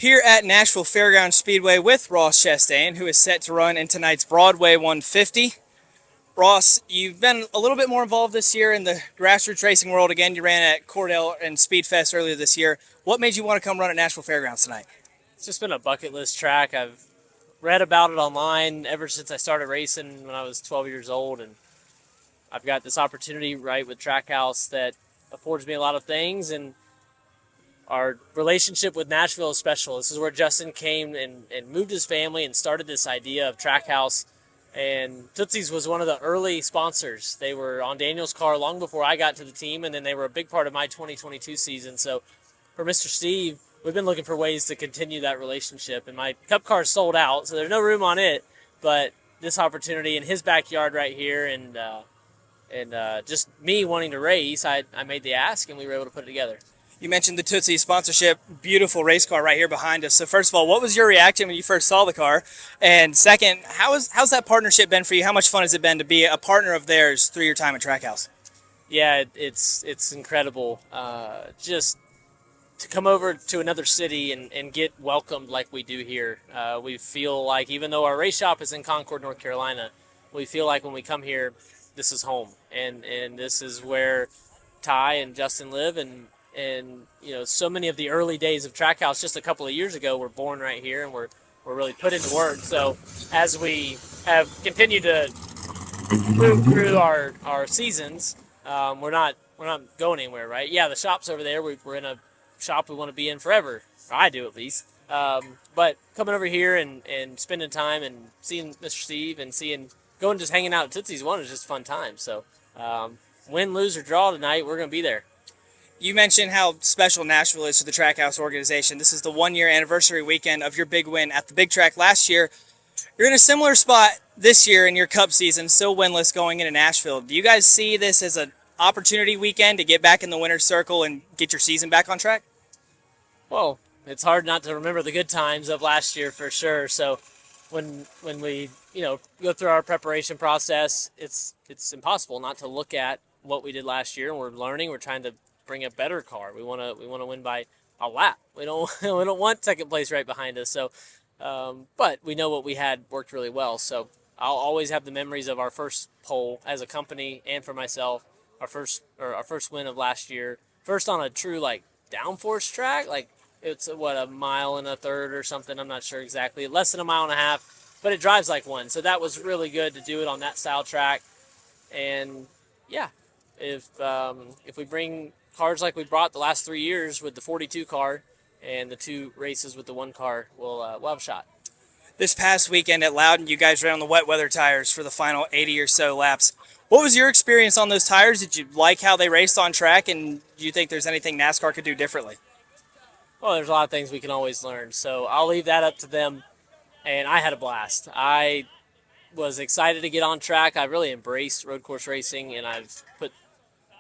Here at Nashville Fairgrounds Speedway with Ross Chastain, who is set to run in tonight's Broadway 150. Ross, you've been a little bit more involved this year in the grassroots racing world. Again, you ran at Cordell and Speedfest earlier this year. What made you want to come run at Nashville Fairgrounds tonight? It's just been a bucket list track. I've read about it online ever since I started racing when I was 12 years old, and I've got this opportunity right with Trackhouse that affords me a lot of things, and our relationship with Nashville is special. This is where Justin came and moved his family and started this idea of Trackhouse. And Tootsie's was one of the early sponsors. They were on Daniel's car long before I got to the team, and then they were a big part of my 2022 season. So for Mr. Steve, we've been looking for ways to continue that relationship. And my Cup car is sold out, so there's no room on it. But this opportunity in his backyard right here, and just me wanting to race, I made the ask, and we were able to put it together. You mentioned the Tootsie sponsorship, beautiful race car right here behind us. So first of all, what was your reaction when you first saw the car? And second, how's that partnership been for you? How much fun has it been to be a partner of theirs through your time at Trackhouse? Yeah, it's incredible. Just to come over to another city and get welcomed like we do here. We feel like, even though our race shop is in Concord, North Carolina, we feel like when we come here, this is home. And this is where Ty and Justin live, and you know, so many of the early days of Trackhouse just a couple of years ago were born right here, and we're really put into work. So as we have continued to move through our seasons, we're not going anywhere, right? Yeah, the shop's over there. We're in a shop we want to be in forever. Or I do, at least. But coming over here and spending time and seeing Mr. Steve and going just hanging out at Tootsie's One is just a fun time. So win, lose, or draw tonight, we're going to be there. You mentioned how special Nashville is to the Trackhouse organization. This is the one-year anniversary weekend of your big win at the big track last year. You're in a similar spot this year in your Cup season, still winless going into Nashville. Do you guys see this as an opportunity weekend to get back in the winner's circle and get your season back on track? Well, it's hard not to remember the good times of last year for sure. So when we go through our preparation process, it's impossible not to look at what we did last year, and we're learning. We're trying to bring a better car. We want to win by a lap. We don't want second place right behind us. So, but we know what we had worked really well. So I'll always have the memories of our first pole as a company and for myself. Our first win of last year. First on a true downforce track. It's a mile and a third or something. I'm not sure exactly. Less than a mile and a half, but it drives like one. So that was really good to do it on that style track. And yeah, if we bring cars like we brought the last 3 years with the 42 car and the 2 races with the 1 car, we'll have a shot. This past weekend at Loudon, you guys ran on the wet weather tires for the final 80 or so laps. What was your experience on those tires? Did you like how they raced on track, and do you think there's anything NASCAR could do differently? Well, there's a lot of things we can always learn, so I'll leave that up to them, and I had a blast. I was excited to get on track. I really embraced road course racing, and I've put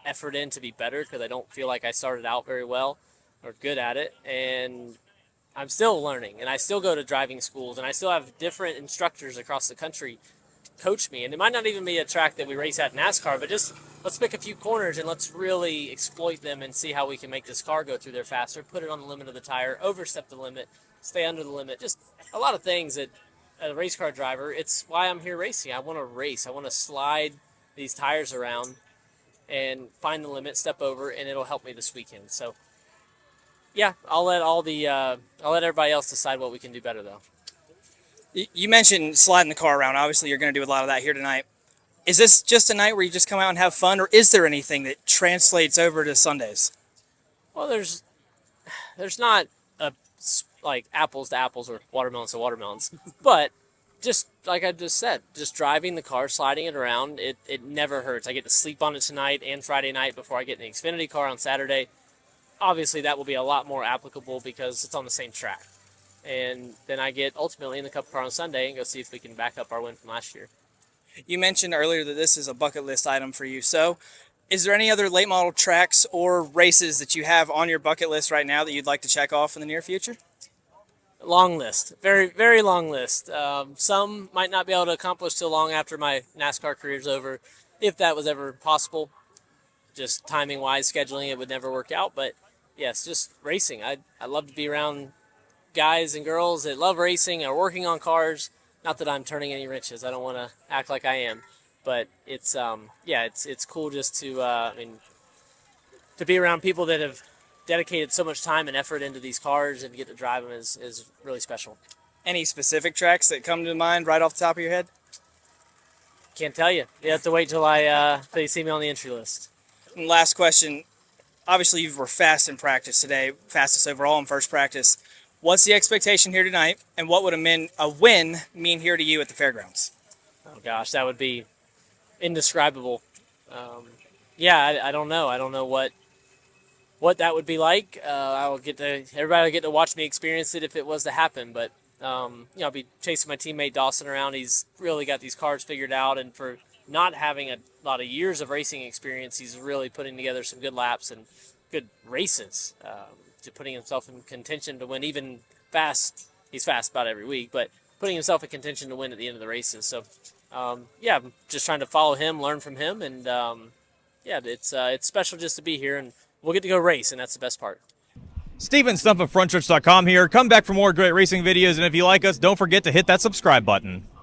effort in to be better because I don't feel like I started out very well or good at it, and I'm still learning, and I still go to driving schools, and I still have different instructors across the country to coach me. And it might not even be a track that we race at NASCAR, but just let's pick a few corners and let's really exploit them and see how we can make this car go through there faster, put it on the limit of the tire, overstep the limit, stay under the limit. Just a lot of things that, as a race car driver, it's why I'm here racing. I want to race. I want to slide these tires around and find the limit, step over, and it'll help me this weekend. So, yeah, I'll let everybody else decide what we can do better, though. You mentioned sliding the car around. Obviously, you're going to do a lot of that here tonight. Is this just a night where you just come out and have fun, or is there anything that translates over to Sundays? Well, there's not apples to apples or watermelons to watermelons, but just like I just said, just driving the car, sliding it around, it never hurts. I get to sleep on it tonight and Friday night before I get in the Xfinity car on Saturday. Obviously, that will be a lot more applicable because it's on the same track. And then I get ultimately in the Cup car on Sunday and go see if we can back up our win from last year. You mentioned earlier that this is a bucket list item for you. So is there any other late model tracks or races that you have on your bucket list right now that you'd like to check off in the near future? Long list, very, very long list. Some might not be able to accomplish till long after my NASCAR career's over, if that was ever possible. Just timing-wise, scheduling, it would never work out. But yes, just racing. I'd love to be around guys and girls that love racing are working on cars. Not that I'm turning any wrenches. I don't want to act like I am, but it's yeah, it's cool just to to be around people that have dedicated so much time and effort into these cars and get to drive them is really special. Any specific tracks that come to mind right off the top of your head? Can't tell you. You have to wait till till you see me on the entry list. And last question. Obviously, you were fast in practice today, fastest overall in first practice. What's the expectation here tonight, and what would a win mean here to you at the Fairgrounds? Oh gosh, that would be indescribable. Yeah, I don't know. I don't know what that would be like. Everybody will get to watch me experience it if it was to happen. But I'll be chasing my teammate Dawson around. He's really got these cars figured out, and for not having a lot of years of racing experience, he's really putting together some good laps and good races, to putting himself in contention to win. Even fast, he's fast about every week, but putting himself in contention to win at the end of the races. So, yeah, I'm just trying to follow him, learn from him, and yeah, it's special just to be here, and we'll get to go race, and that's the best part. Steven Stump of Frontstretch.com here. Come back for more great racing videos, and if you like us, don't forget to hit that subscribe button.